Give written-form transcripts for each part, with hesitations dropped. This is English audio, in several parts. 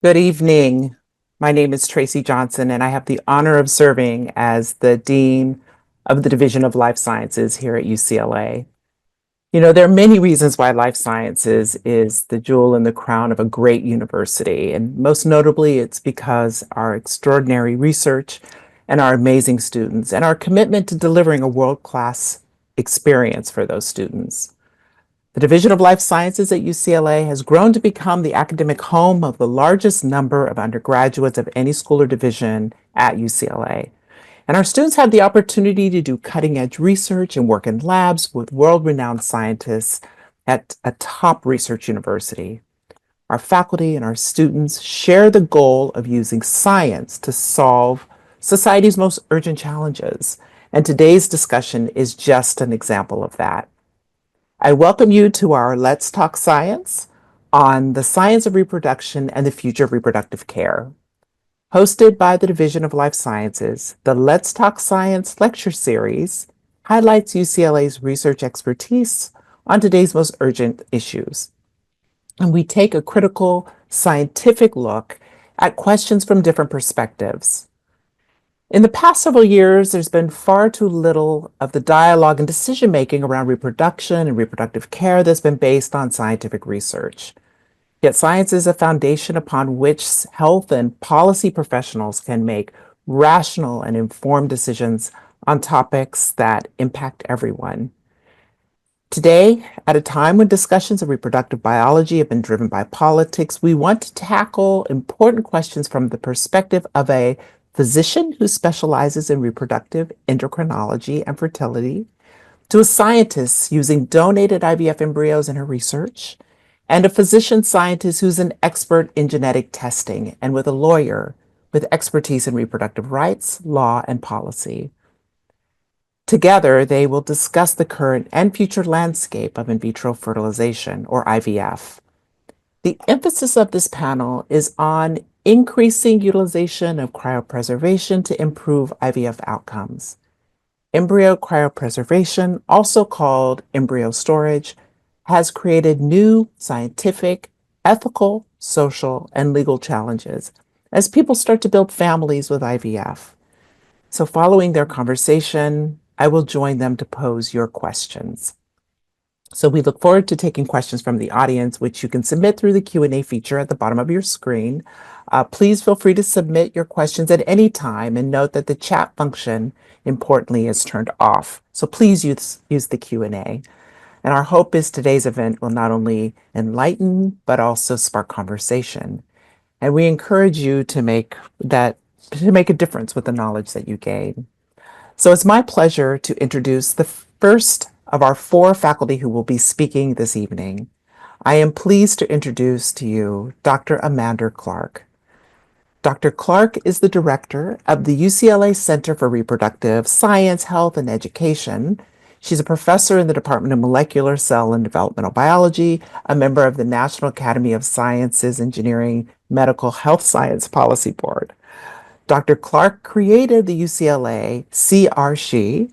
Good evening. My name is Tracy Johnson, and I have the honor of serving as the Dean of the Division of Life Sciences here at UCLA. There are many reasons why life sciences is the jewel in the crown of a great university, and most notably, it's because our extraordinary research and our amazing students and our commitment to delivering a world-class experience for those students. The Division of Life Sciences at UCLA has grown to become the academic home of the largest number of undergraduates of any school or division at UCLA. And our students have the opportunity to do cutting-edge research and work in labs with world-renowned scientists at a top research university. Our faculty and our students share the goal of using science to solve society's most urgent challenges. And today's discussion is just an example of that. I welcome you to our Let's Talk Science on the science of reproduction and the future of reproductive care. Hosted by the Division of Life Sciences, the Let's Talk Science lecture series highlights UCLA's research expertise on today's most urgent issues. And we take a critical scientific look at questions from different perspectives. In the past several years, there's been far too little of the dialogue and decision-making around reproduction and reproductive care that's been based on scientific research. Yet science is a foundation upon which health and policy professionals can make rational and informed decisions on topics that impact everyone. Today, at a time when discussions of reproductive biology have been driven by politics, we want to tackle important questions from the perspective of a physician who specializes in reproductive endocrinology and fertility, to a scientist using donated IVF embryos in her research, and a physician scientist who's an expert in genetic testing, and with a lawyer with expertise in reproductive rights, law, and policy. Together, they will discuss the current and future landscape of in vitro fertilization, or IVF. The emphasis of this panel is on increasing utilization of cryopreservation to improve IVF outcomes. Embryo cryopreservation, also called embryo storage, has created new scientific, ethical, social, and legal challenges as people start to build families with IVF. So following their conversation, I will join them to pose your questions. So we look forward to taking questions from the audience, which you can submit through the Q&A feature at the bottom of your screen. Please feel free to submit your questions at any time, and note that the chat function, importantly, is turned off. So please use the Q&A. And our hope is today's event will not only enlighten, but also spark conversation. And we encourage you to make a difference with the knowledge that you gain. So it's my pleasure to introduce the first of our four faculty who will be speaking this evening. I am pleased to introduce to you Dr. Amander Clark. Dr. Clark is the director of the UCLA Center for Reproductive Science, Health, and Education. She's a professor in the Department of Molecular, Cell, and Developmental Biology, a member of the National Academy of Sciences, Engineering, Medical Health Science Policy Board. Dr. Clark created the UCLA CRSHE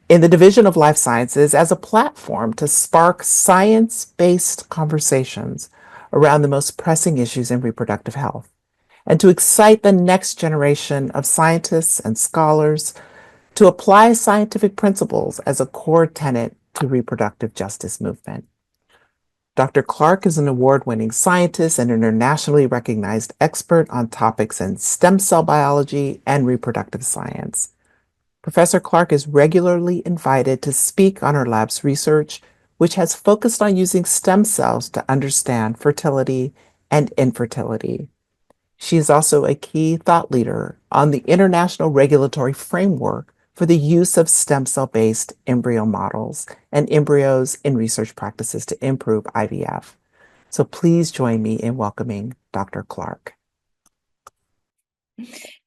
in the Division of Life Sciences as a platform to spark science-based conversations around the most pressing issues in reproductive health, and to excite the next generation of scientists and scholars to apply scientific principles as a core tenet to reproductive justice movement. Dr. Clark is an award-winning scientist and internationally recognized expert on topics in stem cell biology and reproductive science. Professor Clark is regularly invited to speak on her lab's research, which has focused on using stem cells to understand fertility and infertility. She is also a key thought leader on the international regulatory framework for the use of stem cell-based embryo models and embryos in research practices to improve IVF. So please join me in welcoming Dr. Clark.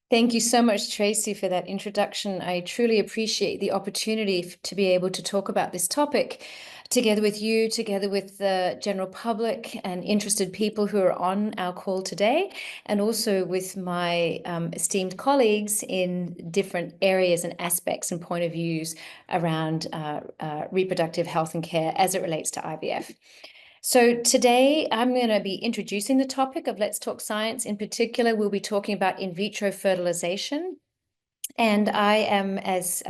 Thank you so much, Tracy, for that introduction. I truly appreciate the opportunity to be able to talk about this topic together with you, together with the general public and interested people who are on our call today, and also with my esteemed colleagues in different areas and aspects and point of views around reproductive health and care as it relates to IVF. So today I'm going to be introducing the topic of Let's Talk Science. In particular, we'll be talking about in vitro fertilization. And I am, as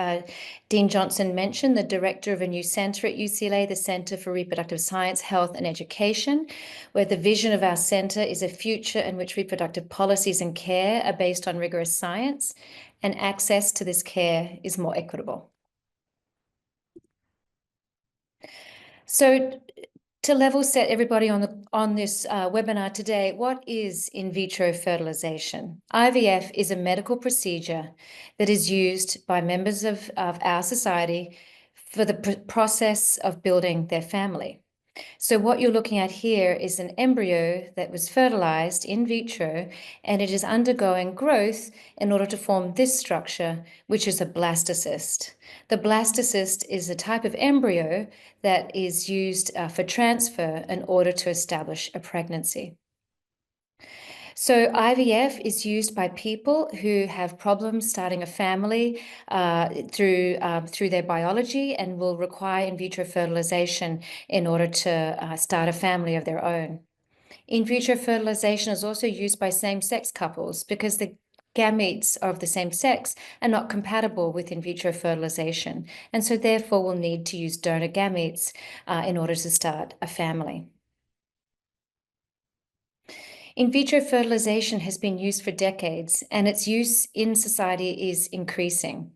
Dean Johnson mentioned, the director of a new center at UCLA, the Center for Reproductive Science, Health and Education, where the vision of our center is a future in which reproductive policies and care are based on rigorous science, and access to this care is more equitable. So to level set everybody on this webinar today, what is in vitro fertilization? IVF is a medical procedure that is used by members of our society for the process of building their family. So what you're looking at here is an embryo that was fertilized in vitro, and it is undergoing growth in order to form this structure, which is a blastocyst. The blastocyst is a type of embryo that is used for transfer in order to establish a pregnancy. So IVF is used by people who have problems starting a family through their biology and will require in vitro fertilization in order to start a family of their own. In vitro fertilization is also used by same-sex couples because the gametes of the same sex are not compatible with in vitro fertilization, and so therefore will need to use donor gametes in order to start a family. In vitro fertilization has been used for decades, and its use in society is increasing.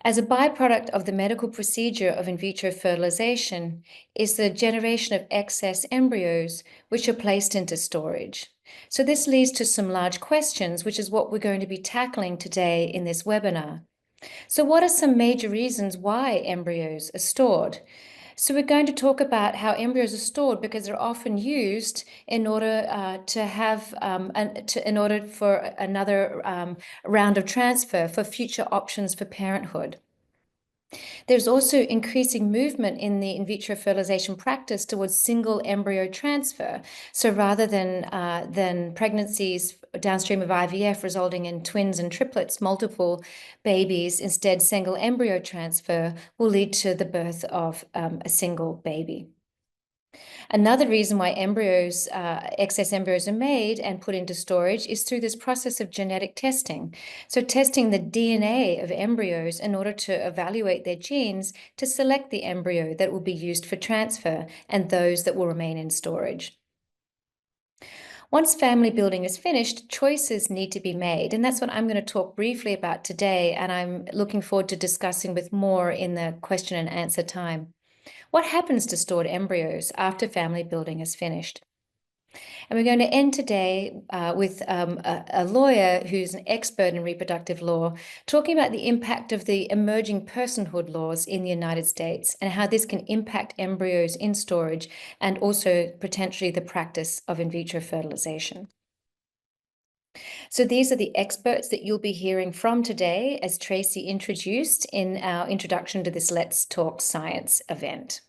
As a byproduct of the medical procedure of in vitro fertilization is the generation of excess embryos, which are placed into storage. So this leads to some large questions, which is what we're going to be tackling today in this webinar. So what are some major reasons why embryos are stored? So we're going to talk about how embryos are stored because they're often used in order in order for another round of transfer for future options for parenthood. There's also increasing movement in the in vitro fertilization practice towards single embryo transfer. So rather than pregnancies downstream of IVF resulting in twins and triplets, multiple babies, instead single embryo transfer will lead to the birth of a single baby. Another reason why excess embryos are made and put into storage is through this process of genetic testing. So testing the DNA of embryos in order to evaluate their genes to select the embryo that will be used for transfer and those that will remain in storage. Once family building is finished, choices need to be made, and that's what I'm going to talk briefly about today, and I'm looking forward to discussing with more in the question and answer time. What happens to stored embryos after family building is finished? And we're going to end today with a lawyer who's an expert in reproductive law, talking about the impact of the emerging personhood laws in the United States and how this can impact embryos in storage and also potentially the practice of in vitro fertilization. So these are the experts that you'll be hearing from today, as Tracy introduced in our introduction to this Let's Talk Science event.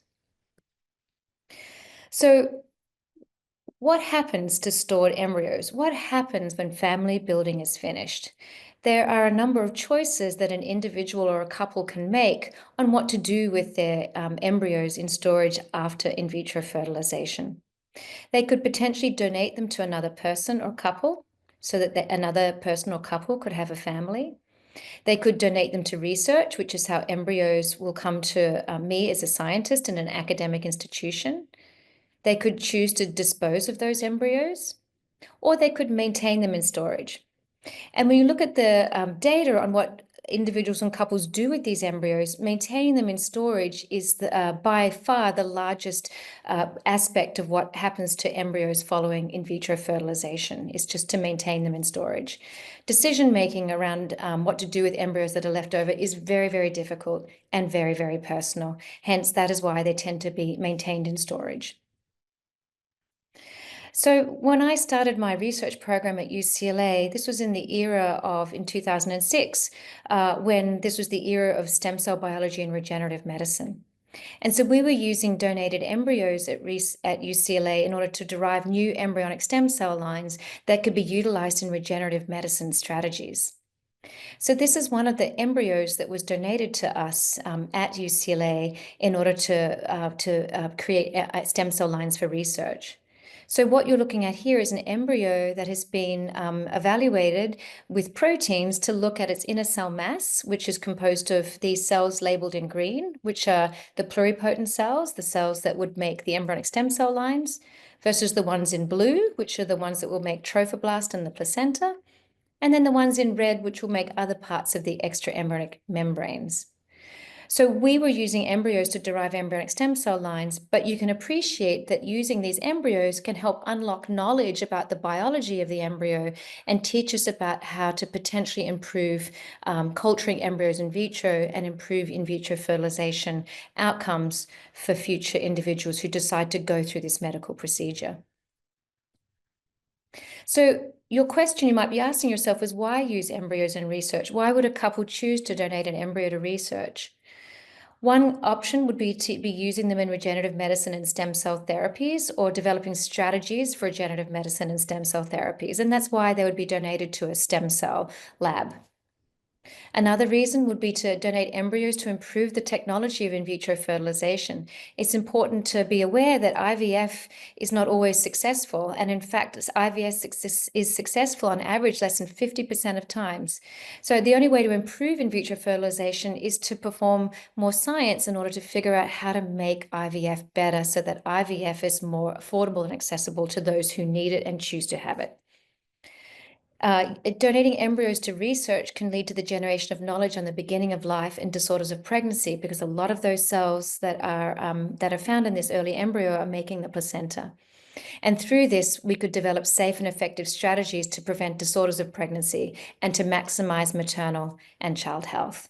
So what happens to stored embryos? What happens when family building is finished? There are a number of choices that an individual or a couple can make on what to do with their embryos in storage after in vitro fertilization. They could potentially donate them to another person or couple so that another person or couple could have a family. They could donate them to research, which is how embryos will come to me as a scientist in an academic institution. They could choose to dispose of those embryos, or they could maintain them in storage. And when you look at the data on what individuals and couples do with these embryos, maintaining them in storage is by far the largest aspect of what happens to embryos following in vitro fertilization, is just to maintain them in storage. Decision making around what to do with embryos that are left over is very, very difficult and very, very personal. Hence, that is why they tend to be maintained in storage. So when I started my research program at UCLA, this was in 2006, when this was the era of stem cell biology and regenerative medicine. And so we were using donated embryos at UCLA in order to derive new embryonic stem cell lines that could be utilized in regenerative medicine strategies. So this is one of the embryos that was donated to us at UCLA in order to create stem cell lines for research. So what you're looking at here is an embryo that has been evaluated with proteins to look at its inner cell mass, which is composed of these cells labeled in green, which are the pluripotent cells, the cells that would make the embryonic stem cell lines, versus the ones in blue, which are the ones that will make trophoblast and the placenta, and then the ones in red, which will make other parts of the extraembryonic membranes. So we were using embryos to derive embryonic stem cell lines, but you can appreciate that using these embryos can help unlock knowledge about the biology of the embryo and teach us about how to potentially improve culturing embryos in vitro and improve in vitro fertilization outcomes for future individuals who decide to go through this medical procedure. So your question you might be asking yourself is, why use embryos in research? Why would a couple choose to donate an embryo to research? One option would be to be using them in regenerative medicine and stem cell therapies, or developing strategies for regenerative medicine and stem cell therapies. And that's why they would be donated to a stem cell lab. Another reason would be to donate embryos to improve the technology of in vitro fertilization. It's important to be aware that IVF is not always successful. And in fact, IVF is successful on average less than 50% of times. So the only way to improve in vitro fertilization is to perform more science in order to figure out how to make IVF better so that IVF is more affordable and accessible to those who need it and choose to have it. Donating embryos to research can lead to the generation of knowledge on the beginning of life and disorders of pregnancy, because a lot of those cells that are found in this early embryo are making the placenta. And through this, we could develop safe and effective strategies to prevent disorders of pregnancy and to maximize maternal and child health.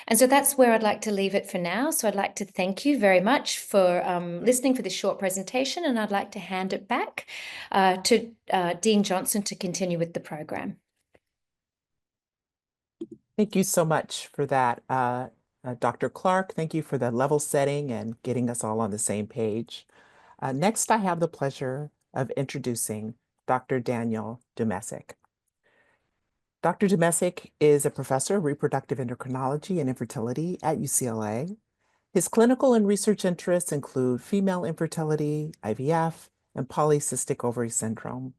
And so that's where I'd like to leave it for now. So I'd like to thank you very much for listening for this short presentation, and I'd like to hand it back to Dean Johnson to continue with the program. Thank you so much for that, Dr. Clark. Thank you for the level setting and getting us all on the same page. Next, I have the pleasure of introducing Dr. Daniel Dumesic. Dr. Dumesic is a professor of reproductive endocrinology and infertility at UCLA. His clinical and research interests include female infertility, IVF, and polycystic ovary syndrome.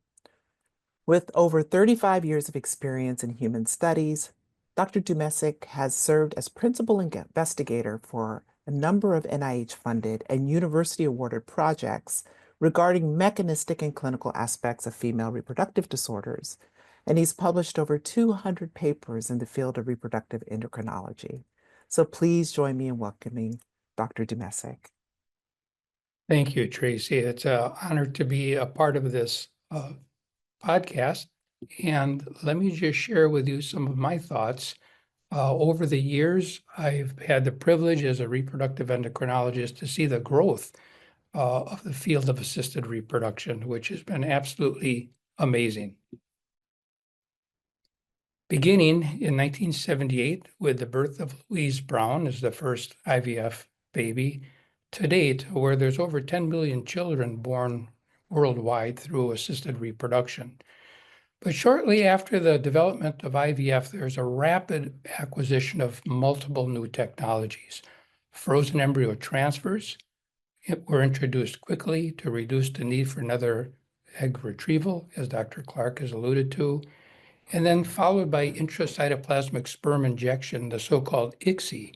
With over 35 years of experience in human studies, Dr. Dumesic has served as principal investigator for a number of NIH-funded and university-awarded projects regarding mechanistic and clinical aspects of female reproductive disorders, and he's published over 200 papers in the field of reproductive endocrinology. So please join me in welcoming Dr. Dumesic. Thank you, Tracy. It's an honor to be a part of this podcast. And let me just share with you some of my thoughts. Over the years, I've had the privilege as a reproductive endocrinologist to see the growth of the field of assisted reproduction, which has been absolutely amazing. Beginning in 1978 with the birth of Louise Brown as the first IVF baby, to date, where there's over 10 million children born worldwide through assisted reproduction. But shortly after the development of IVF, there's a rapid acquisition of multiple new technologies. Frozen embryo transfers were introduced quickly to reduce the need for another egg retrieval, as Dr. Clark has alluded to, and then followed by intracytoplasmic sperm injection, the so-called ICSI,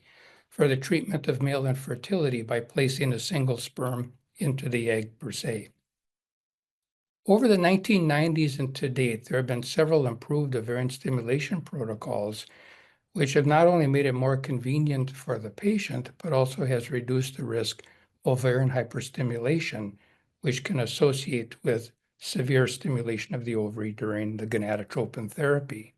for the treatment of male infertility by placing a single sperm into the egg per se. Over the 1990s and to date, there have been several improved ovarian stimulation protocols, which have not only made it more convenient for the patient, but also has reduced the risk of ovarian hyperstimulation, which can associate with severe stimulation of the ovary during the gonadotropin therapy.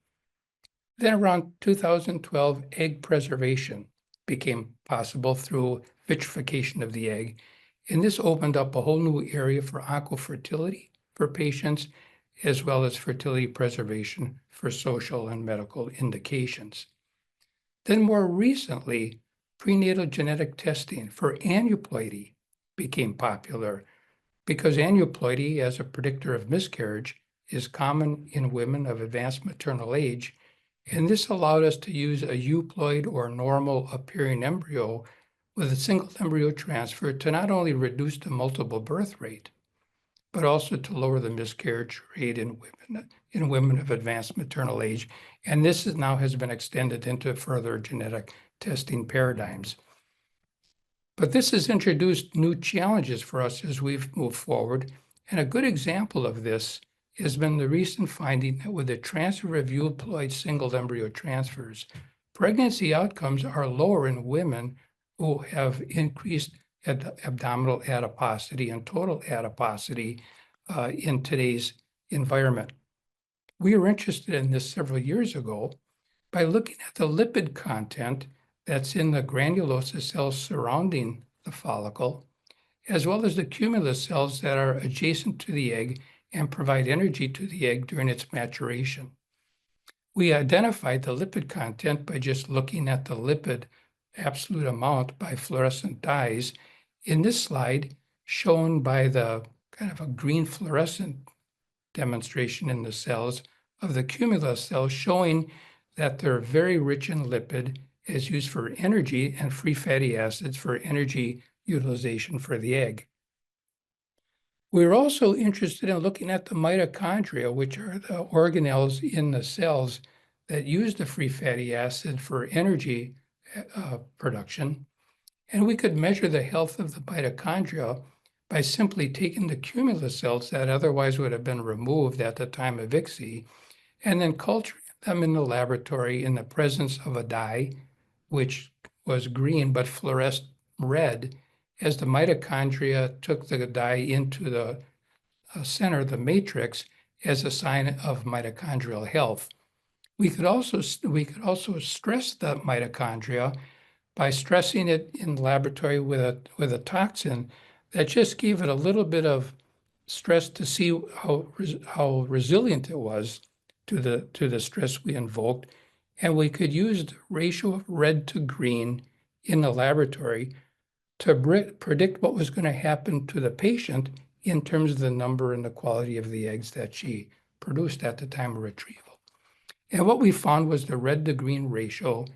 Then around 2012, egg preservation became possible through vitrification of the egg, and this opened up a whole new area for oncofertility for patients, as well as fertility preservation for social and medical indications. Then more recently, prenatal genetic testing for aneuploidy became popular because aneuploidy, as a predictor of miscarriage, is common in women of advanced maternal age, And this allowed us to use a euploid or normal appearing embryo with a single embryo transfer to not only reduce the multiple birth rate, but also to lower the miscarriage rate in women of advanced maternal age. And this now has been extended into further genetic testing paradigms. But this has introduced new challenges for us as we've moved forward. And a good example of this has been the recent finding that with the transfer of euploid single embryo transfers, pregnancy outcomes are lower in women who have increased abdominal adiposity and total adiposity in today's environment. We were interested in this several years ago by looking at the lipid content that's in the granulosa cells surrounding the follicle, as well as the cumulus cells that are adjacent to the egg and provide energy to the egg during its maturation. We identified the lipid content by just looking at the lipid absolute amount by fluorescent dyes. In this slide, shown by the kind of a green fluorescent demonstration in the cells of the cumulus cells, showing that they're very rich in lipid, is used for energy, and free fatty acids for energy utilization for the egg. We're also interested in looking at the mitochondria, which are the organelles in the cells that use the free fatty acid for energy production. And we could measure the health of the mitochondria by simply taking the cumulus cells that otherwise would have been removed at the time of ICSI and then culturing them in the laboratory in the presence of a dye, which was green but fluoresced red, as the mitochondria took the dye into the center of the matrix as a sign of mitochondrial health. We could also stress the mitochondria by stressing it in the laboratory with a toxin that just gave it a little bit of stress to see how resilient it was to the stress we invoked. And we could use the ratio of red to green in the laboratory to predict what was going to happen to the patient in terms of the number and the quality of the eggs that she produced at the time of retrieval. And what we found was the red to green ratio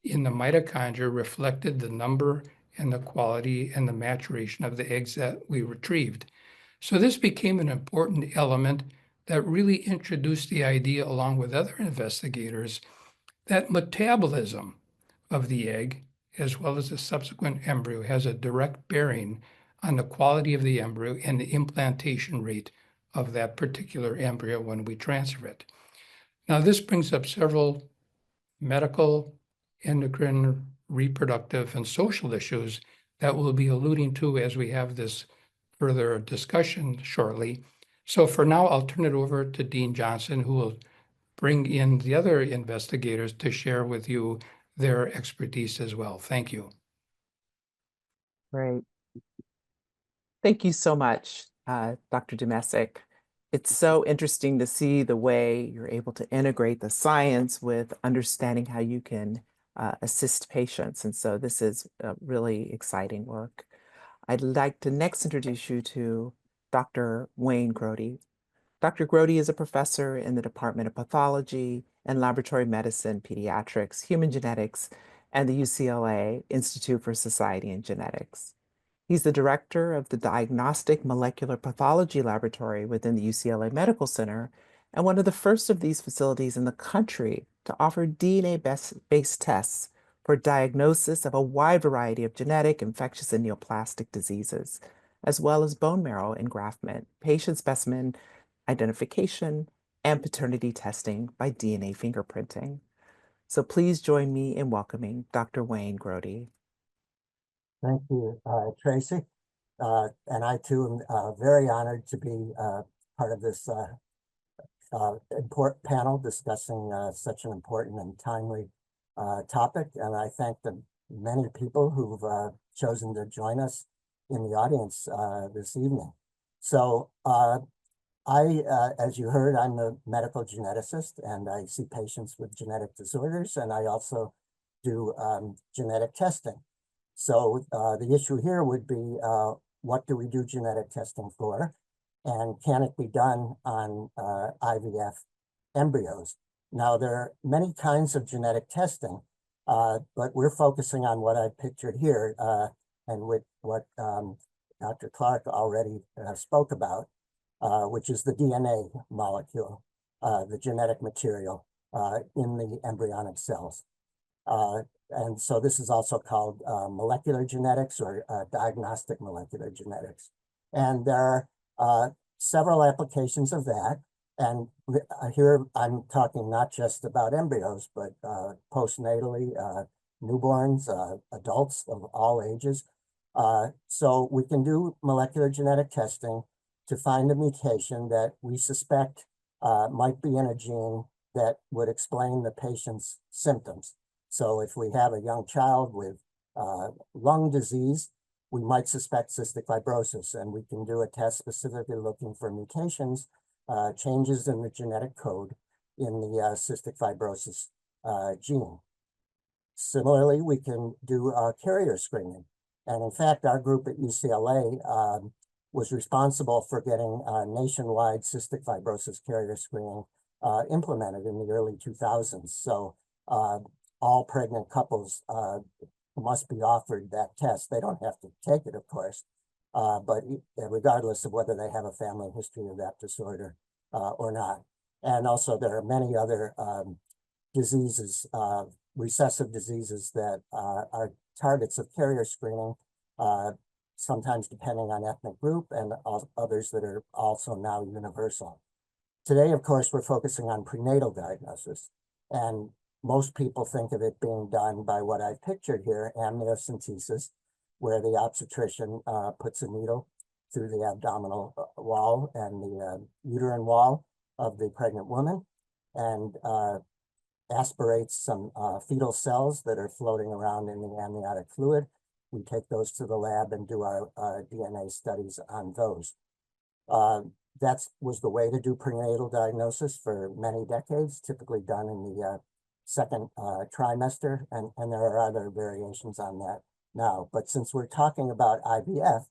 in the mitochondria reflected the number and the quality and the maturation of the eggs that we retrieved. So this became an important element that really introduced the idea, along with other investigators, that metabolism of the egg, as well as the subsequent embryo, has a direct bearing on the quality of the embryo and the implantation rate of that particular embryo when we transfer it. Now, this brings up several medical, endocrine, reproductive, and social issues that we'll be alluding to as we have this further discussion shortly. So for now, I'll turn it over to Dean Johnson, who will bring in the other investigators to share with you their expertise as well. Thank you. Great. Thank you so much, Dr. Dumesic. It's so interesting to see the way you're able to integrate the science with understanding how you can assist patients. And so this is really exciting work. I'd like to next introduce you to Dr. Wayne Grody. Dr. Grody is a professor in the Department of Pathology and Laboratory Medicine, Pediatrics, Human Genetics, and the UCLA Institute for Society and Genetics. He's the director of the Diagnostic Molecular Pathology Laboratory within the UCLA Medical Center, and one of the first of these facilities in the country to offer DNA-based tests for diagnosis of a wide variety of genetic, infectious, and neoplastic diseases, as well as bone marrow engraftment, patient specimen identification, and paternity testing by DNA fingerprinting. So please join me in welcoming Dr. Wayne Grody. Thank you, Tracy. And I too am very honored to be part of this important panel discussing such an important and timely topic. And I thank the many people who've chosen to join us in the audience this evening. So as you heard, I'm a medical geneticist, and I see patients with genetic disorders, and I also do genetic testing. So the issue here would be, what do we do genetic testing for? And can it be done on IVF embryos? Now, there are many kinds of genetic testing, but we're focusing on what I've pictured here and with what Dr. Clark already spoke about, which is the DNA molecule, the genetic material in the embryonic cells. And so this is also called molecular genetics or diagnostic molecular genetics. And there are several applications of that. And here I'm talking not just about embryos, but postnatally, newborns, adults of all ages. So we can do molecular genetic testing to find a mutation that we suspect might be in a gene that would explain the patient's symptoms. So if we have a young child with lung disease, we might suspect cystic fibrosis, and we can do a test specifically looking for mutations, changes in the genetic code in the cystic fibrosis gene. Similarly, we can do carrier screening. And in fact, our group at UCLA was responsible for getting nationwide cystic fibrosis carrier screening implemented in the early 2000s. So all pregnant couples must be offered that test. They don't have to take it, of course, but regardless of whether they have a family history of that disorder or not. And also there are many other diseases, recessive diseases that are targets of carrier screening, sometimes depending on ethnic group, and others that are also now universal. Today, of course, we're focusing on prenatal diagnosis, and most people think of it being done by what I've pictured here, amniocentesis, where the obstetrician puts a needle through the abdominal wall and the uterine wall of the pregnant woman and aspirates some fetal cells that are floating around in the amniotic fluid. We take those to the lab and do our DNA studies on those. That was the way to do prenatal diagnosis for many decades, typically done in the second trimester, and there are other variations on that now. But since we're talking about IVF,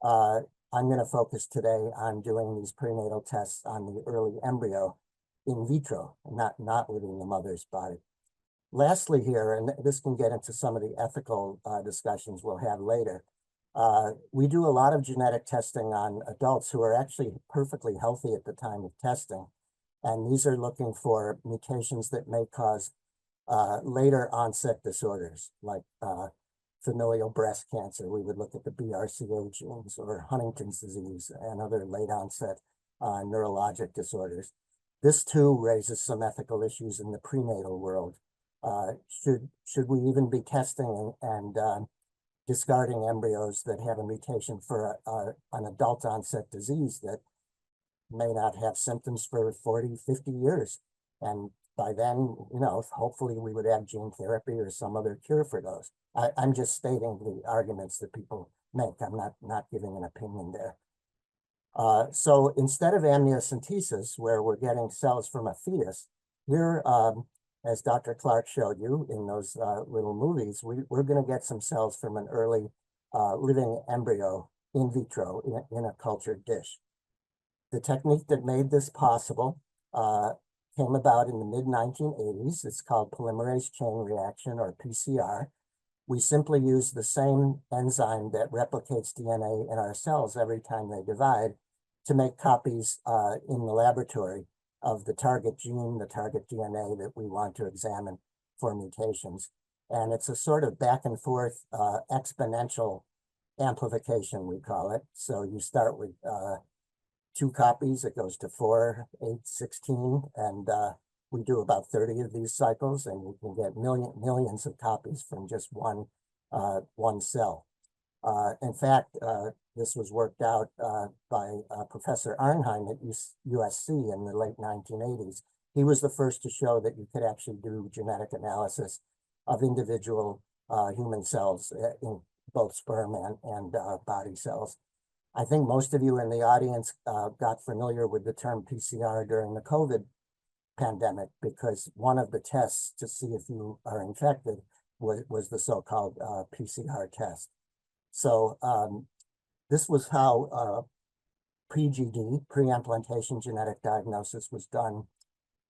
I'm going to focus today on doing these prenatal tests on the early embryo in vitro, not within the mother's body. Lastly here, and this can get into some of the ethical discussions we'll have later, we do a lot of genetic testing on adults who are actually perfectly healthy at the time of testing. And these are looking for mutations that may cause later onset disorders like familial breast cancer. We would look at the BRCA genes, or Huntington's disease and other late onset neurologic disorders. This too raises some ethical issues in the prenatal world. Should we even be testing and discarding embryos that have a mutation for an adult onset disease that may not have symptoms for 40, 50 years? And by then, you know, hopefully we would have gene therapy or some other cure for those. I'm just stating the arguments that people make. I'm not giving an opinion there. So instead of amniocentesis, where we're getting cells from a fetus, here, as Dr. Clark showed you in those little movies, we're going to get some cells from an early living embryo in vitro in a cultured dish. The technique that made this possible came about in the mid-1980s. It's called polymerase chain reaction, or PCR. We simply use the same enzyme that replicates DNA in our cells every time they divide to make copies in the laboratory of the target gene, the target DNA that we want to examine for mutations. And it's a sort of back and forth exponential amplification, we call it. So you start with 2 copies, it goes to 4, 8, 16, and we do about 30 of these cycles, and you can get millions of copies from just one cell. In fact, this was worked out by Professor Arnheim at USC in the late 1980s. He was the first to show that you could actually do genetic analysis of individual human cells in both sperm and body cells. I think most of you in the audience got familiar with the term PCR during the COVID pandemic, because one of the tests to see if you are infected was the so-called PCR test. So this was how pre-GD, pre-implantation genetic diagnosis, was done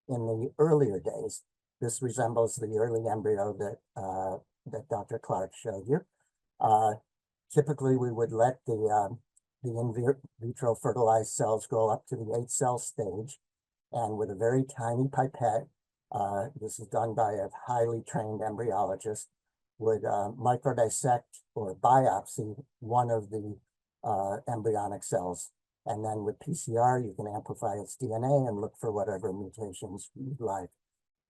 in the earlier days. This resembles the early embryo that Dr. Clark showed you. Typically, we would let the in vitro fertilized cells grow up to the 8-cell stage, and with a very tiny pipette, this is done by a highly trained embryologist, would microdissect or biopsy one of the embryonic cells. And then with PCR, you can amplify its DNA and look for whatever mutations you'd like.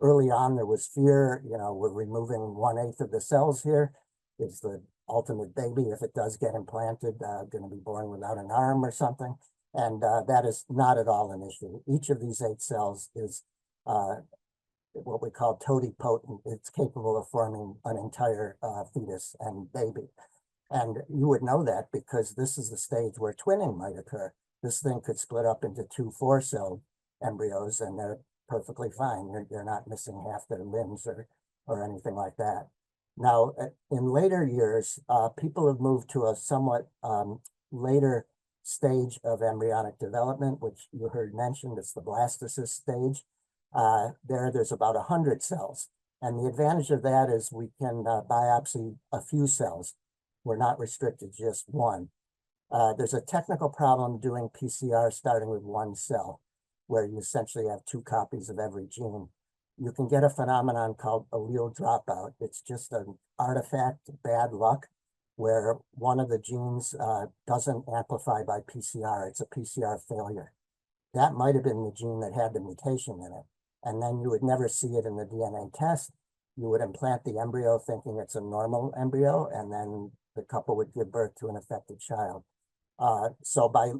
Early on, there was fear, we're removing 1/8 of the cells here. Is the ultimate baby, if it does get implanted, going to be born without an arm or something? And that is not at all an issue. Each of these 8 cells is what we call totipotent. It's capable of forming an entire fetus and baby. And you would know that because this is the stage where twinning might occur. This thing could split up into 2 4-cell embryos, and they're perfectly fine. You're not missing half their limbs or anything like that. Now, in later years, people have moved to a somewhat later stage of embryonic development, which you heard mentioned. It's the blastocyst stage. There's about 100 cells. And the advantage of that is we can biopsy a few cells. We're not restricted to just one. There's a technical problem doing PCR starting with 1 cell, where you essentially have 2 copies of every gene. You can get a phenomenon called allele dropout. It's just an artifact, bad luck, where one of the genes doesn't amplify by PCR. It's a PCR failure. That might have been the gene that had the mutation in it. And then you would never see it in the DNA test. You would implant the embryo thinking it's a normal embryo, and then the couple would give birth to an affected child. So by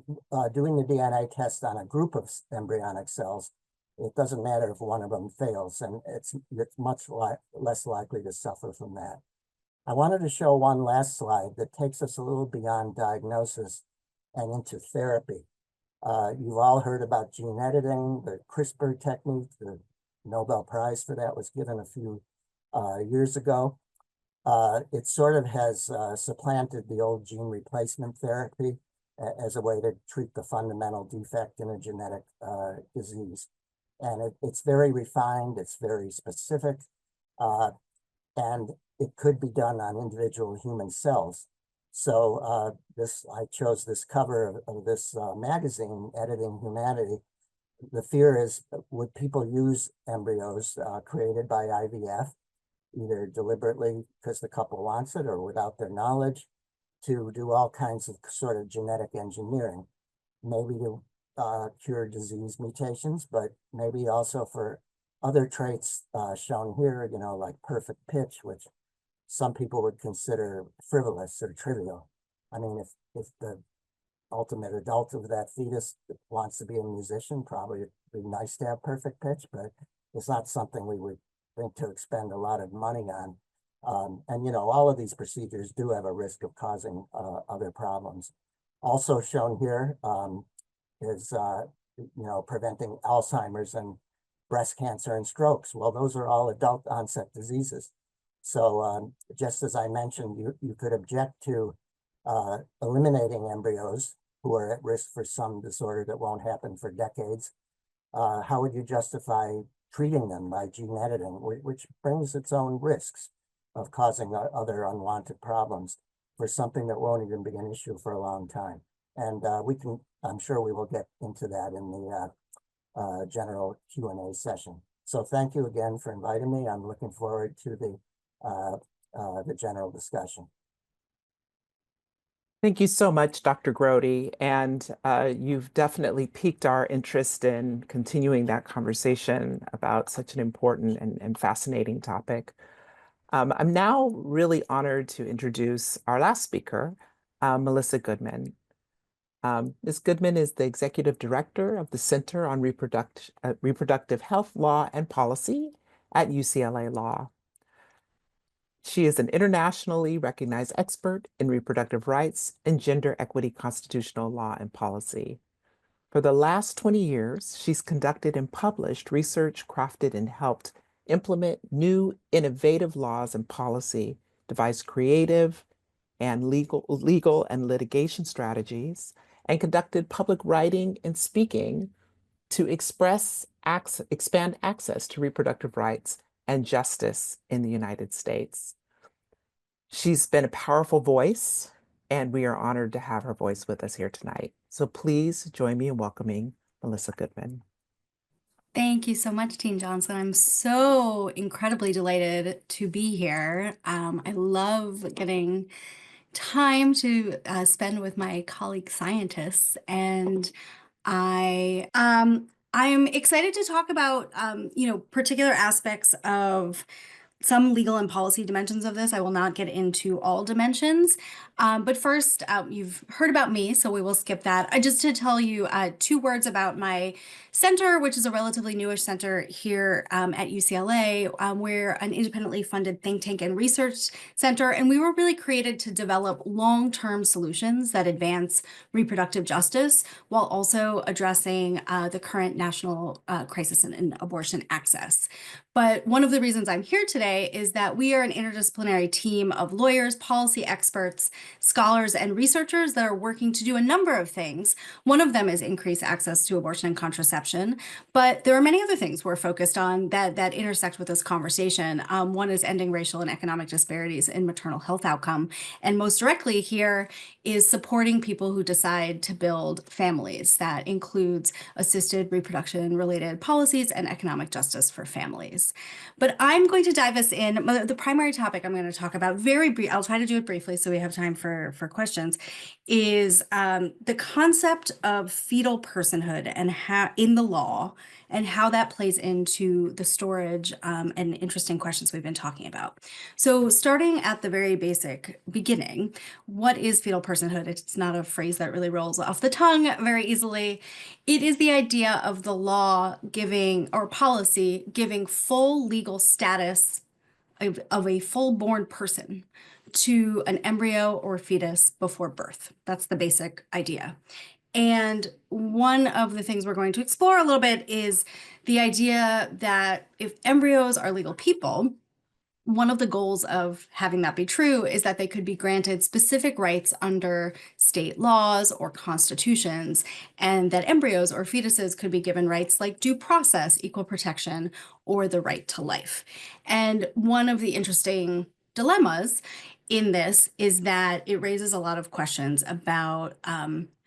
doing the DNA test on a group of embryonic cells, it doesn't matter if one of them fails, and it's much less likely to suffer from that. I wanted to show one last slide that takes us a little beyond diagnosis and into therapy. You've all heard about gene editing, the CRISPR technique. The Nobel Prize for that was given a few years ago. It sort of has supplanted the old gene replacement therapy as a way to treat the fundamental defect in a genetic disease. And it's very refined, it's very specific, and it could be done on individual human cells. So I chose this cover of this magazine, Editing Humanity. The fear is, would people use embryos created by IVF, either deliberately because the couple wants it or without their knowledge, to do all kinds of sort of genetic engineering, maybe to cure disease mutations, but maybe also for other traits shown here, like perfect pitch, which some people would consider frivolous or trivial. I mean, if the ultimate adult of that fetus wants to be a musician, probably it'd be nice to have perfect pitch, but it's not something we would think to expend a lot of money on. And all of these procedures do have a risk of causing other problems. Also shown here is preventing Alzheimer's and breast cancer and strokes. Well, those are all adult onset diseases. So just as I mentioned, you could object to eliminating embryos who are at risk for some disorder that won't happen for decades. How would you justify treating them by gene editing, which brings its own risks of causing other unwanted problems for something that won't even be an issue for a long time? And I'm sure we will get into that in the general Q&A session. So thank you again for inviting me. I'm looking forward to the general discussion. Thank you so much, Dr. Grody. And you've definitely piqued our interest in continuing that conversation about such an important and fascinating topic. I'm now really honored to introduce our last speaker, Melissa Goodman. Ms. Goodman is the Executive Director of the Center on Reproductive Health Law and Policy at UCLA Law. She is an internationally recognized expert in reproductive rights and gender equity constitutional law and policy. For the last 20 years, she's conducted and published research, crafted and helped implement new innovative laws and policy, devised creative and legal and litigation strategies, and conducted public writing and speaking to expand access to reproductive rights and justice in the United States. She's been a powerful voice, and we are honored to have her voice with us here tonight. So please join me in welcoming Melissa Goodman. Thank you so much, Dean Johnson. I'm so incredibly delighted to be here. I love getting time to spend with my colleague scientists, and I'm excited to talk about particular aspects of some legal and policy dimensions of this. I will not get into all dimensions. But first, you've heard about me, so we will skip that. Just to tell you 2 words about my center, which is a relatively newish center here at UCLA. We're an independently funded think tank and research center, and we were really created to develop long-term solutions that advance reproductive justice while also addressing the current national crisis in abortion access. But one of the reasons I'm here today is that we are an interdisciplinary team of lawyers, policy experts, scholars, and researchers that are working to do a number of things. One of them is increase access to abortion and contraception, but there are many other things we're focused on that intersect with this conversation. One is ending racial and economic disparities in maternal health outcome, and most directly here is supporting people who decide to build families. That includes assisted reproduction related policies and economic justice for families. But I'm going to dive us in. The primary topic I'm going to talk about, I'll try to do it briefly so we have time for questions, is the concept of fetal personhood and how in the law and how that plays into the storage and interesting questions we've been talking about. So starting at the very basic beginning, what is fetal personhood? It's not a phrase that really rolls off the tongue very easily. It is the idea of the law giving, or policy giving, full legal status of a full-born person to an embryo or fetus before birth. That's the basic idea. And one of the things we're going to explore a little bit is the idea that if embryos are legal people, one of the goals of having that be true is that they could be granted specific rights under state laws or constitutions, and that embryos or fetuses could be given rights like due process, equal protection, or the right to life. And one of the interesting dilemmas in this is that it raises a lot of questions about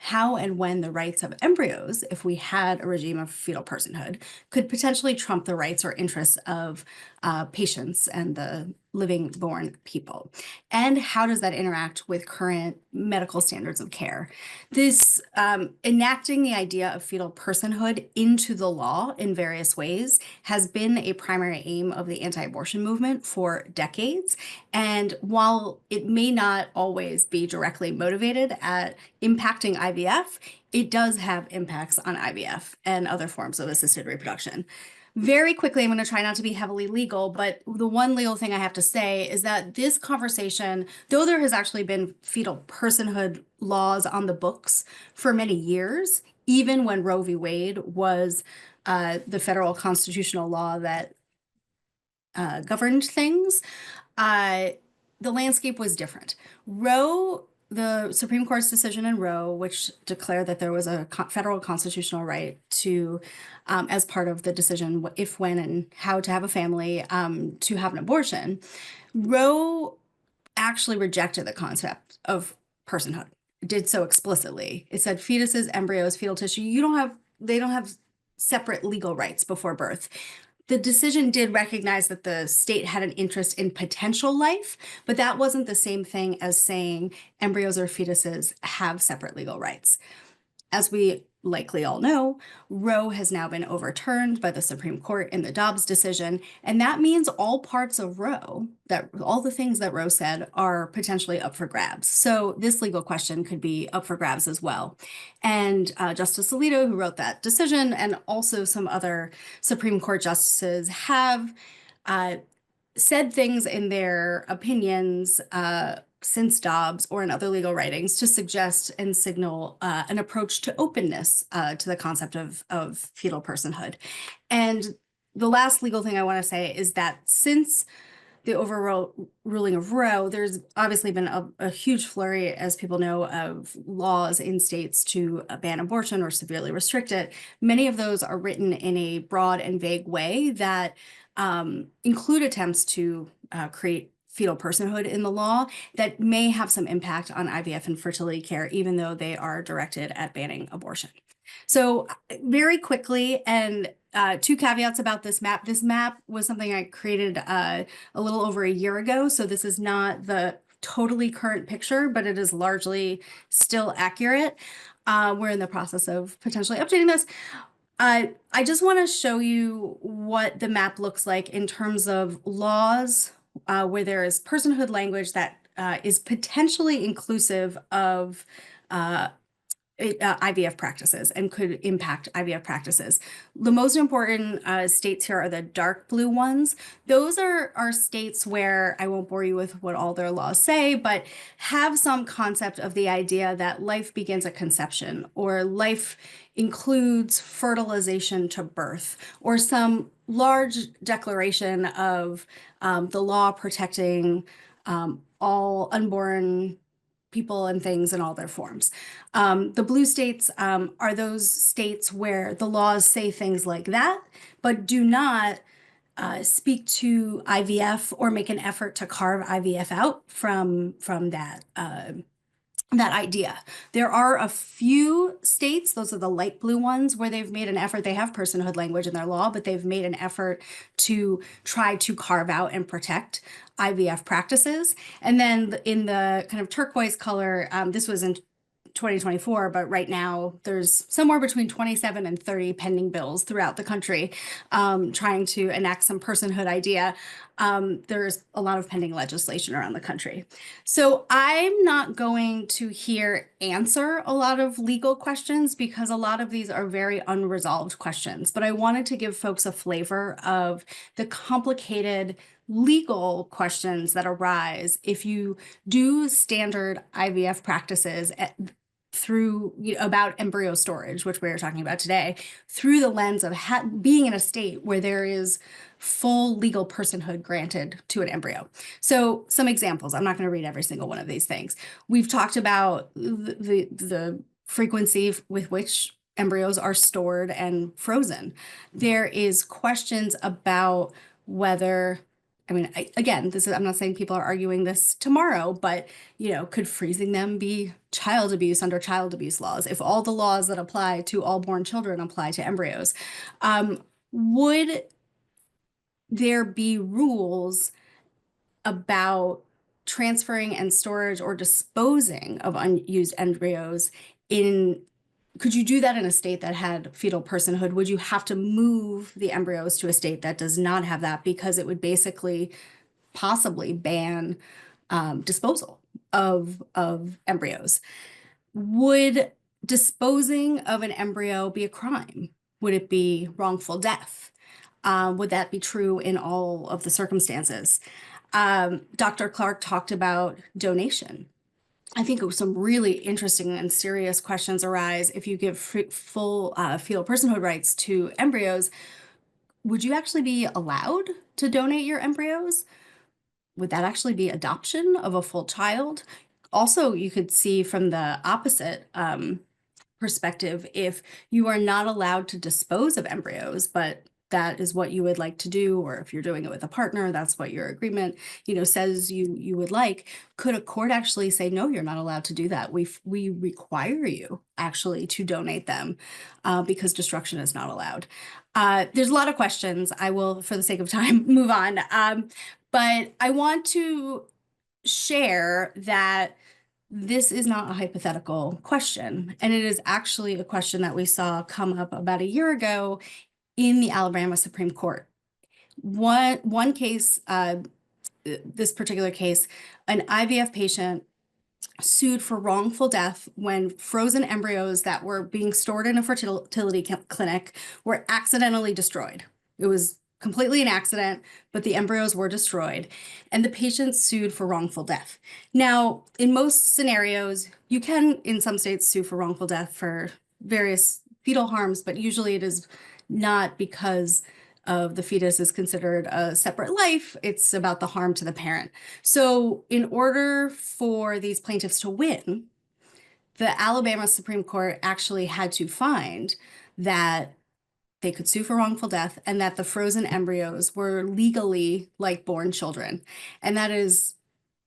how and when the rights of embryos, if we had a regime of fetal personhood, could potentially trump the rights or interests of patients and the living born people. And how does that interact with current medical standards of care? This enacting the idea of fetal personhood into the law in various ways has been a primary aim of the anti-abortion movement for decades. And while it may not always be directly motivated at impacting IVF, it does have impacts on IVF and other forms of assisted reproduction. Very quickly, I'm going to try not to be heavily legal, but the one legal thing I have to say is that this conversation, though there has actually been fetal personhood laws on the books for many years, even when Roe v. Wade was the federal constitutional law that governed things, the landscape was different. Roe, the Supreme Court's decision in Roe, which declared that there was a federal constitutional right to, as part of the decision if, when, and how to have a family, to have an abortion, Roe actually rejected the concept of personhood. It did so explicitly. It said fetuses, embryos, fetal tissue, they don't have separate legal rights before birth. The decision did recognize that the state had an interest in potential life, but that wasn't the same thing as saying embryos or fetuses have separate legal rights. As we likely all know, Roe has now been overturned by the Supreme Court in the Dobbs decision, and that means all parts of Roe, that all the things that Roe said, are potentially up for grabs. So this legal question could be up for grabs as well. And Justice Alito, who wrote that decision, and also some other Supreme Court justices have said things in their opinions since Dobbs or in other legal writings to suggest and signal an approach to openness to the concept of fetal personhood. And the last legal thing I want to say is that since the overruling of Roe, there's obviously been a huge flurry, as people know, of laws in states to ban abortion or severely restrict it. Many of those are written in a broad and vague way that include attempts to create fetal personhood in the law that may have some impact on IVF and fertility care, even though they are directed at banning abortion. So very quickly, and two caveats about this map. This map was something I created a little over a year ago. So this is not the totally current picture, but it is largely still accurate. We're in the process of potentially updating this. I just want to show you what the map looks like in terms of laws where there is personhood language that is potentially inclusive of IVF practices and could impact IVF practices. The most important states here are the dark blue ones. Those are states where, I won't bore you with what all their laws say, but have some concept of the idea that life begins at conception, or life includes fertilization to birth, or some large declaration of the law protecting all unborn people and things in all their forms. The blue states are those states where the laws say things like that, but do not speak to IVF or make an effort to carve IVF out from that that idea. There are a few states, those are the light blue ones, where they've made an effort. They have personhood language in their law, but they've made an effort to try to carve out and protect IVF practices. And then in the kind of turquoise color, this was in 2024, but right now there's somewhere between 27 and 30 pending bills throughout the country trying to enact some personhood idea. There's a lot of pending legislation around the country. So I'm not going to here answer a lot of legal questions because a lot of these are very unresolved questions, but I wanted to give folks a flavor of the complicated legal questions that arise if you do standard IVF practices through about embryo storage, which we're talking about today, through the lens of being in a state where there is full legal personhood granted to an embryo. So some examples, I'm not going to read every single one of these things. We've talked about the frequency with which embryos are stored and frozen. There is questions about whether, I mean, again, I'm not saying people are arguing this tomorrow, but, could freezing them be child abuse under child abuse laws? If all the laws that apply to all born children apply to embryos, would there be rules about transferring and storage or disposing of unused embryos could you do that in a state that had fetal personhood? Would you have to move the embryos to a state that does not have that, because it would basically possibly ban disposal of embryos? Would disposing of an embryo be a crime? Would it be wrongful death? Would that be true in all of the circumstances? Dr. Clark talked about donation. I think some really interesting and serious questions arise if you give full fetal personhood rights to embryos. Would you actually be allowed to donate your embryos? Would that actually be adoption of a full child? Also, you could see from the opposite perspective, if you are not allowed to dispose of embryos, but that is what you would like to do, or if you're doing it with a partner, that's what your agreement, says you would like, could a court actually say, no, you're not allowed to do that. We require you actually to donate them because destruction is not allowed. There's a lot of questions. I will, for the sake of time, move on. But I want to share that this is not a hypothetical question, and it is actually a question that we saw come up about a year ago in the Alabama Supreme Court. One case, this particular case, an IVF patient sued for wrongful death when frozen embryos that were being stored in a fertility clinic were accidentally destroyed. It was completely an accident, but the embryos were destroyed, and the patient sued for wrongful death. Now, in most scenarios, you can, in some states, sue for wrongful death for various fetal harms, but usually it is not because of the fetus is considered a separate life. It's about the harm to the parent. So in order for these plaintiffs to win, the Alabama Supreme Court actually had to find that they could sue for wrongful death and that the frozen embryos were legally like born children. And that is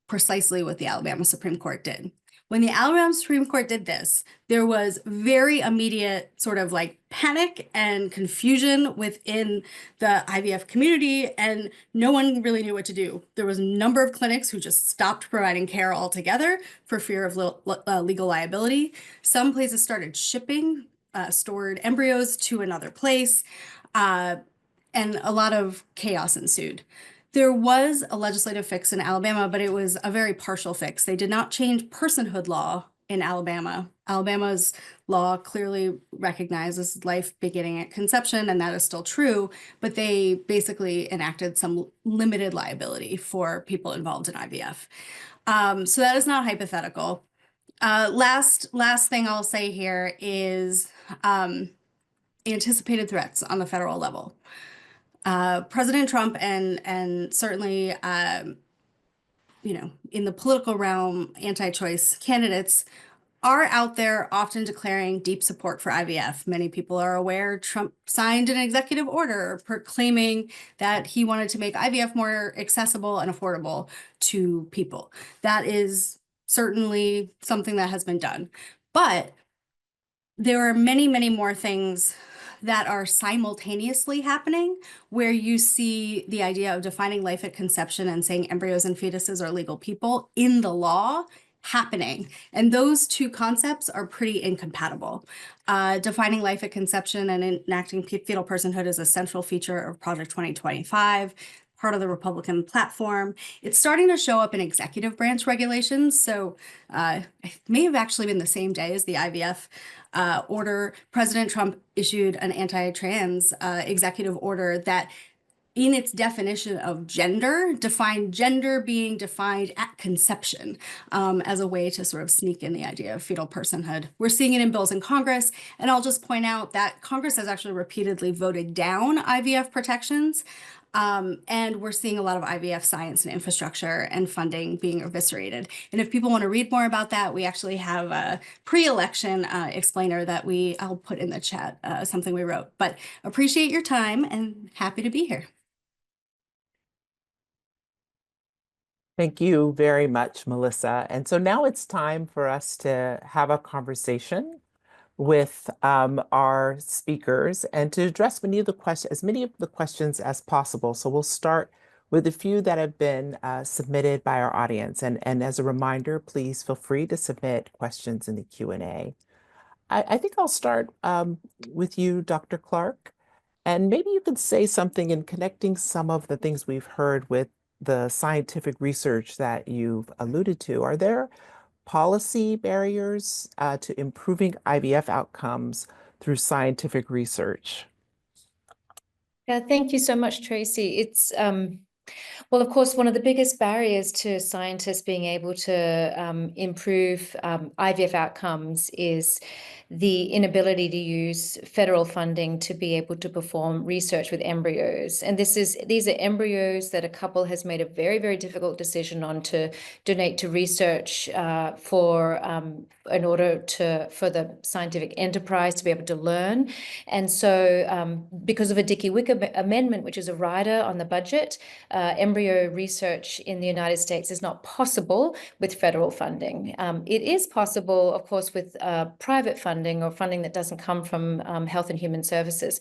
precisely what the Alabama Supreme Court did. When the Alabama Supreme Court did this, there was very immediate sort of like panic and confusion within the IVF community, and no one really knew what to do. There was a number of clinics who just stopped providing care altogether for fear of legal liability. Some places started shipping stored embryos to another place, and a lot of chaos ensued. There was a legislative fix in Alabama, but it was a very partial fix. They did not change personhood law in Alabama. Alabama's law clearly recognizes life beginning at conception, and that is still true, but they basically enacted some limited liability for people involved in IVF. So that is not hypothetical. Last thing I'll say here is anticipated threats on the federal level. President Trump and certainly, in the political realm, anti-choice candidates are out there often declaring deep support for IVF. Many people are aware Trump signed an executive order proclaiming that he wanted to make IVF more accessible and affordable to people. That is certainly something that has been done. But there are many, many more things that are simultaneously happening, where you see the idea of defining life at conception and saying embryos and fetuses are legal people in the law happening. And those two concepts are pretty incompatible. Defining life at conception and enacting fetal personhood is a central feature of Project 2025, part of the Republican platform. It's starting to show up in executive branch regulations. So it may have actually been the same day as the IVF order. President Trump issued an anti-trans executive order that, in its definition of gender, defined gender being defined at conception as a way to sort of sneak in the idea of fetal personhood. We're seeing it in bills in Congress, and I'll just point out that Congress has actually repeatedly voted down IVF protections. And we're seeing a lot of IVF science and infrastructure and funding being eviscerated. And if people want to read more about that, we actually have a pre-election explainer that I'll put in the chat, something we wrote. But appreciate your time and happy to be here. Thank you very much, Melissa. And so now it's time for us to have a conversation with our speakers and to address as many of the questions as possible. So we'll start with a few that have been submitted by our audience. And as a reminder, please feel free to submit questions in the Q&A. I think I'll start with you, Dr. Clark. And maybe you could say something in connecting some of the things we've heard with the scientific research that you've alluded to. Are there policy barriers to improving IVF outcomes through scientific research? Yeah, thank you so much, Tracy. It's well, of course, one of the biggest barriers to scientists being able to improve IVF outcomes is the inability to use federal funding to be able to perform research with embryos. And these are embryos that a couple has made a very, very difficult decision on to donate to research in order for the scientific enterprise to be able to learn. And so because of a Dickey-Wicker amendment, which is a rider on the budget, embryo research in the United States is not possible with federal funding. It is possible, of course, with private funding or funding that doesn't come from Health and Human Services.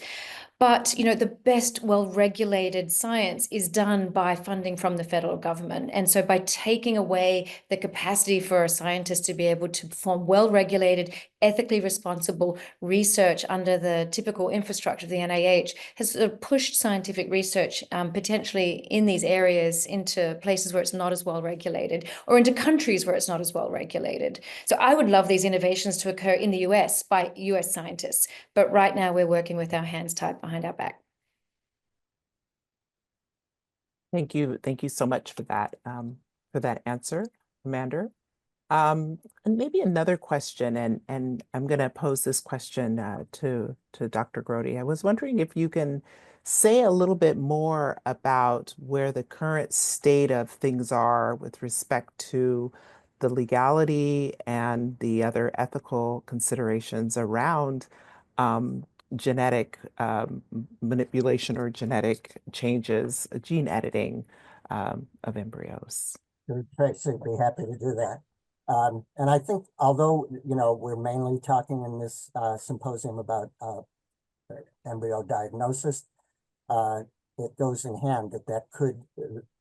But, the best well-regulated science is done by funding from the federal government. And so by taking away the capacity for a scientist to be able to perform well-regulated, ethically responsible research under the typical infrastructure of the NIH has sort of pushed scientific research potentially in these areas into places where it's not as well-regulated, or into countries where it's not as well-regulated. So I would love these innovations to occur in the US by US scientists. But right now we're working with our hands tied behind our back. Thank you. Thank you so much for that answer, Amander. And maybe another question, and I'm going to pose this question to Dr. Grody. I was wondering if you can say a little bit more about where the current state of things are with respect to the legality and the other ethical considerations around genetic manipulation or genetic changes, gene editing of embryos. Sure, Tracy, be happy to do that. And I think although, we're mainly talking in this symposium about embryo diagnosis, it goes in hand that could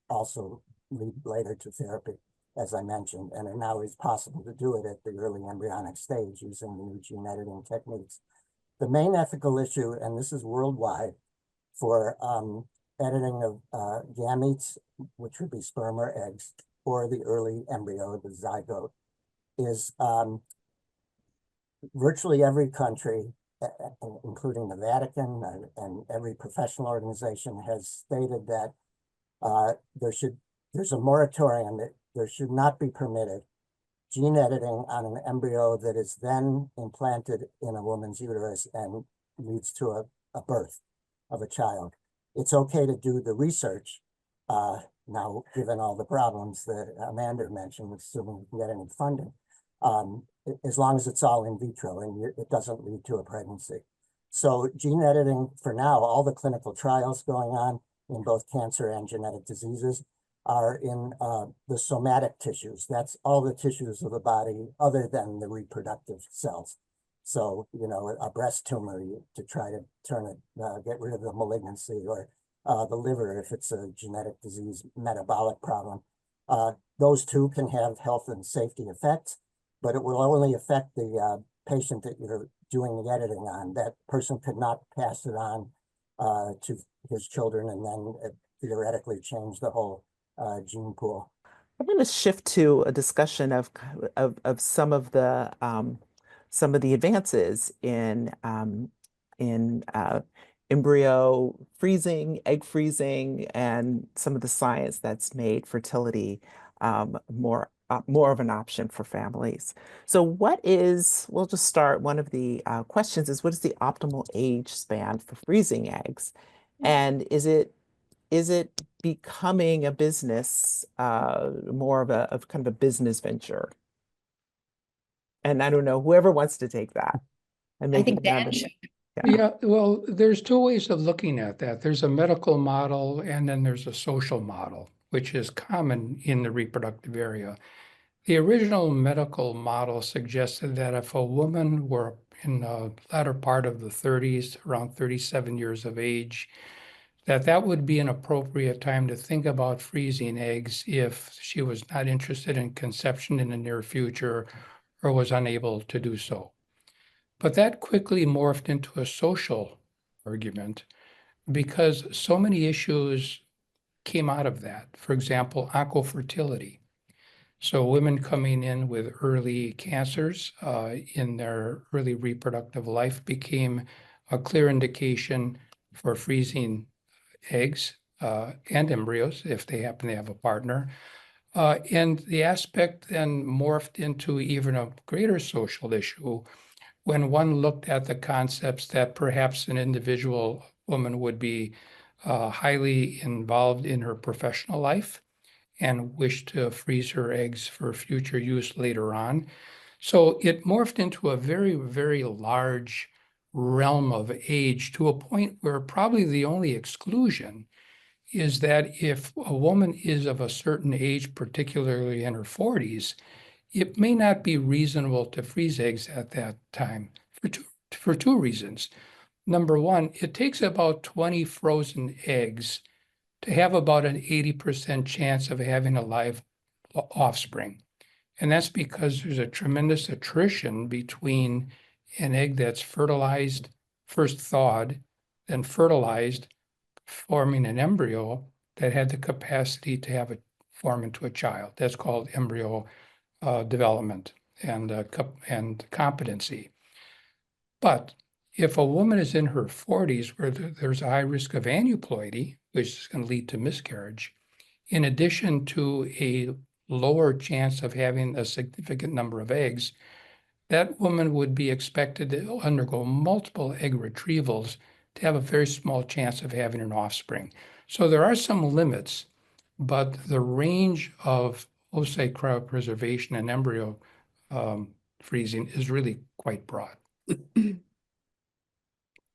also lead later to therapy, as I mentioned, and it now is possible to do it at the early embryonic stage using the new gene editing techniques. The main ethical issue, and this is worldwide, for editing of gametes, which would be sperm or eggs, or the early embryo, the zygote, is virtually every country, including the Vatican and every professional organization, has stated that there's a moratorium that there should not be permitted gene editing on an embryo that is then implanted in a woman's uterus and leads to a birth of a child. It's okay to do the research now, given all the problems that Amander mentioned, assuming we can get any funding, as long as it's all in vitro and it doesn't lead to a pregnancy. So gene editing for now, all the clinical trials going on in both cancer and genetic diseases are in the somatic tissues. That's all the tissues of the body other than the reproductive cells. So, a breast tumor to try to turn it, get rid of the malignancy, or the liver if it's a genetic disease, metabolic problem. Those two can have health and safety effects, but it will only affect the patient that you're doing the editing on. That person could not pass it on to his children and then theoretically change the whole gene pool. I'm going to shift to a discussion of some of the advances in embryo freezing, egg freezing, and some of the science that's made fertility more of an option for families. So we'll just start, one of the questions is, what is the optimal age span for freezing eggs? And is it becoming a business, more of kind of a business venture? And I don't know, whoever wants to take that. And I maybe think Dan should. Yeah, well, there's two ways of looking at that. There's a medical model and then there's a social model, which is common in the reproductive area. The original medical model suggested that if a woman were in the latter part of the 30s, around 37 years of age, that would be an appropriate time to think about freezing eggs if she was not interested in conception in the near future or was unable to do so. But that quickly morphed into a social argument because so many issues came out of that. For example, oncofertility. So women coming in with early cancers in their early reproductive life became a clear indication for freezing eggs and embryos if they happen to have a partner. And the aspect then morphed into even a greater social issue when one looked at the concepts that perhaps an individual woman would be highly involved in her professional life and wish to freeze her eggs for future use later on. So it morphed into a very, very large realm of age, to a point where probably the only exclusion is that if a woman is of a certain age, particularly in her 40s, it may not be reasonable to freeze eggs at that time for two reasons. Number one, it takes about 20 frozen eggs to have about an 80% chance of having a live offspring. And that's because there's a tremendous attrition between an egg that's fertilized, first thawed, then fertilized, forming an embryo that had the capacity to have it form into a child. That's called embryo development and competency. But if a woman is in her 40s where there's a high risk of aneuploidy, which is going to lead to miscarriage, in addition to a lower chance of having a significant number of eggs, that woman would be expected to undergo multiple egg retrievals to have a very small chance of having an offspring. So there are some limits, but the range of oocyte cryopreservation and embryo freezing is really quite broad.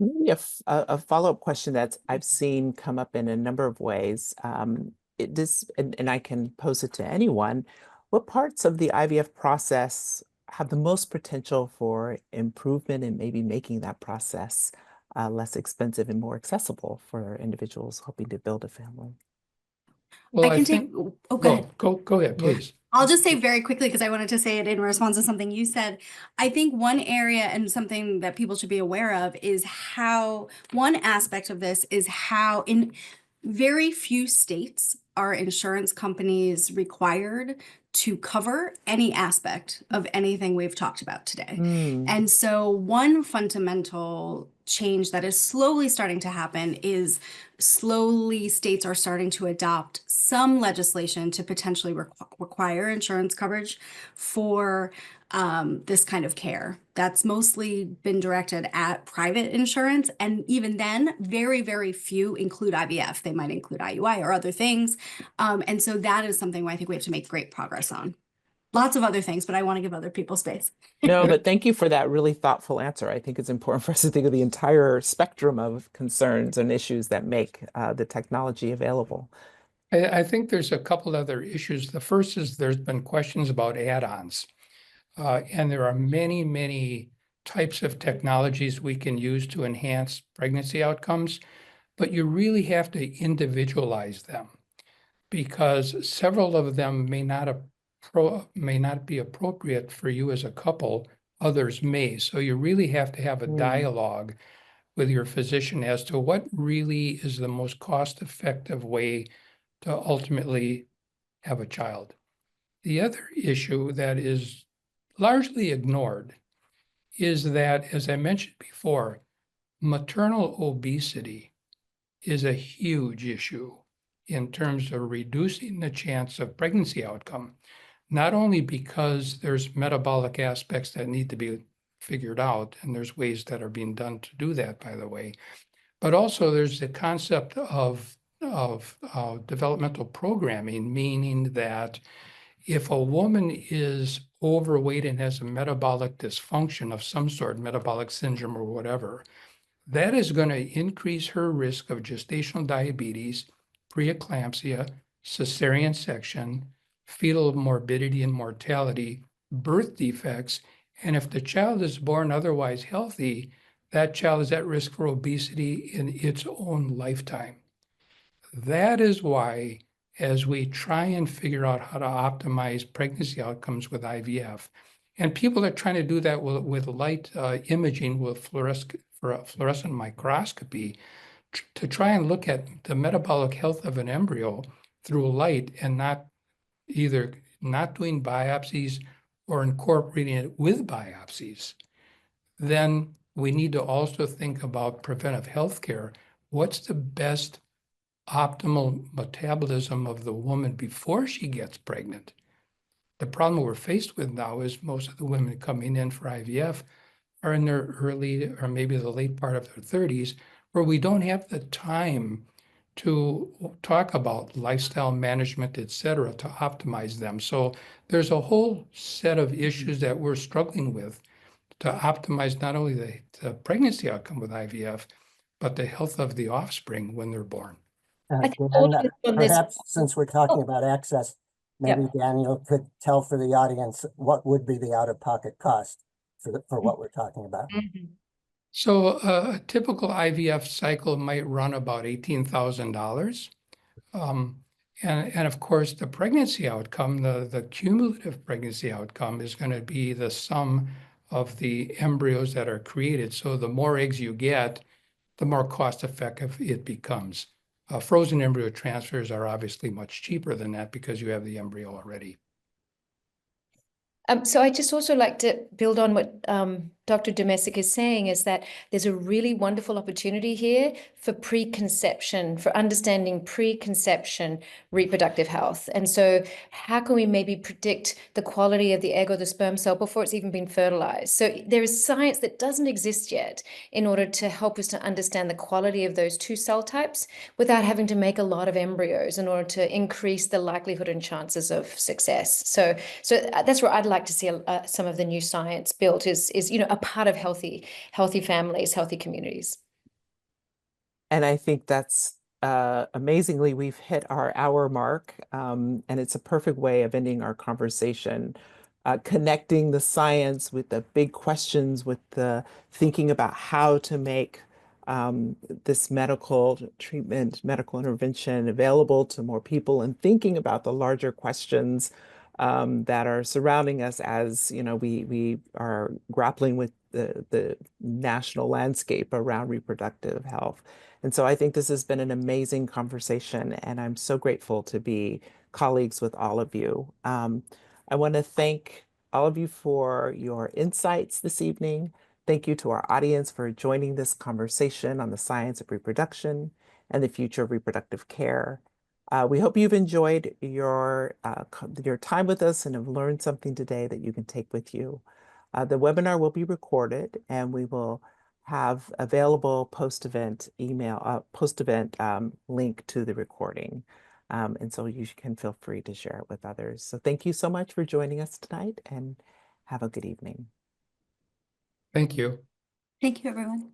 Maybe a follow-up question that I've seen come up in a number of ways. And I can pose it to anyone. What parts of the IVF process have the most potential for improvement and maybe making that process less expensive and more accessible for individuals hoping to build a family? Well, I I can think, take, oh, go ahead. go ahead, Yeah. please. I'll just say very quickly, because I wanted to say it in response to something you said. I think one area and something that people should be aware of is how, one aspect of this is how in very few states are insurance companies required to cover any aspect of anything we've talked about today. And so one fundamental change that is slowly starting to happen is slowly states are starting to adopt some legislation to potentially require insurance coverage for this kind of care. That's mostly been directed at private insurance. And even then, very, very few include IVF. They might include IUI or other things. And so that is something I think we have to make great progress on. Lots of other things, but I want to give other people space. No, but thank you for that really thoughtful answer. I think it's important for us to think of the entire spectrum of concerns and issues that make the technology available. I think there's a couple other issues. The first is there's been questions about add-ons. And there are many, many types of technologies we can use to enhance pregnancy outcomes, but you really have to individualize them because several of them may not be appropriate for you as a couple, others may. So you really have to have a dialogue with your physician as to what really is the most cost-effective way to ultimately have a child. The other issue that is largely ignored is that, as I mentioned before, maternal obesity is a huge issue in terms of reducing the chance of pregnancy outcome, not only because there's metabolic aspects that need to be figured out, and there's ways that are being done to do that, by the way, but also there's the concept of developmental programming, meaning that if a woman is overweight and has a metabolic dysfunction of some sort, metabolic syndrome or whatever, that is going to increase her risk of gestational diabetes, preeclampsia, cesarean section, fetal morbidity and mortality, birth defects, and if the child is born otherwise healthy, that child is at risk for obesity in its own lifetime. That is why, as we try and figure out how to optimize pregnancy outcomes with IVF, and people are trying to do that with light imaging with fluorescent microscopy to try and look at the metabolic health of an embryo through light and not doing biopsies or incorporating it with biopsies, then we need to also think about preventive health care. What's the best optimal metabolism of the woman before she gets pregnant? The problem we're faced with now is most of the women coming in for IVF are in their early or maybe the late part of their 30s, where we don't have the time to talk about lifestyle management, et cetera, to optimize them. So there's a whole set of issues that we're struggling with to optimize not only the pregnancy outcome with IVF, but the health of the offspring when they're born. I think Dan, all of this on this- perhaps since we're talking about access, maybe Daniel could tell for the audience what would be the out-of-pocket cost for what we're talking about. So a typical IVF cycle might run about $18,000. And of course, the pregnancy outcome, the cumulative pregnancy outcome is going to be the sum of the embryos that are created. So the more eggs you get, the more cost effective it becomes. Frozen embryo transfers are obviously much cheaper than that because you have the embryo already. So I just also like to build on what Dr. Dumesic is saying is that there's a really wonderful opportunity here for preconception, for understanding preconception reproductive health. And so how can we maybe predict the quality of the egg or the sperm cell before it's even been fertilized? So there is science that doesn't exist yet in order to help us to understand the quality of those two cell types without having to make a lot of embryos in order to increase the likelihood and chances of success. So that's where I'd like to see some of the new science built is a part of healthy families, healthy communities. And I think that's amazingly, we've hit our hour mark, and it's a perfect way of ending our conversation, connecting the science with the big questions, with the thinking about how to make this medical treatment, medical intervention available to more people, and thinking about the larger questions that are surrounding us as we are grappling with the national landscape around reproductive health. And so I think this has been an amazing conversation, and I'm so grateful to be colleagues with all of you. I want to thank all of you for your insights this evening. Thank you to our audience for joining this conversation on the science of reproduction and the future of reproductive care. We hope you've enjoyed your time with us and have learned something today that you can take with you. The webinar will be recorded, and we will have available post-event link to the recording. And so you can feel free to share it with others. So thank you so much for joining us tonight, and have a good evening. Thank you. Thank you, everyone.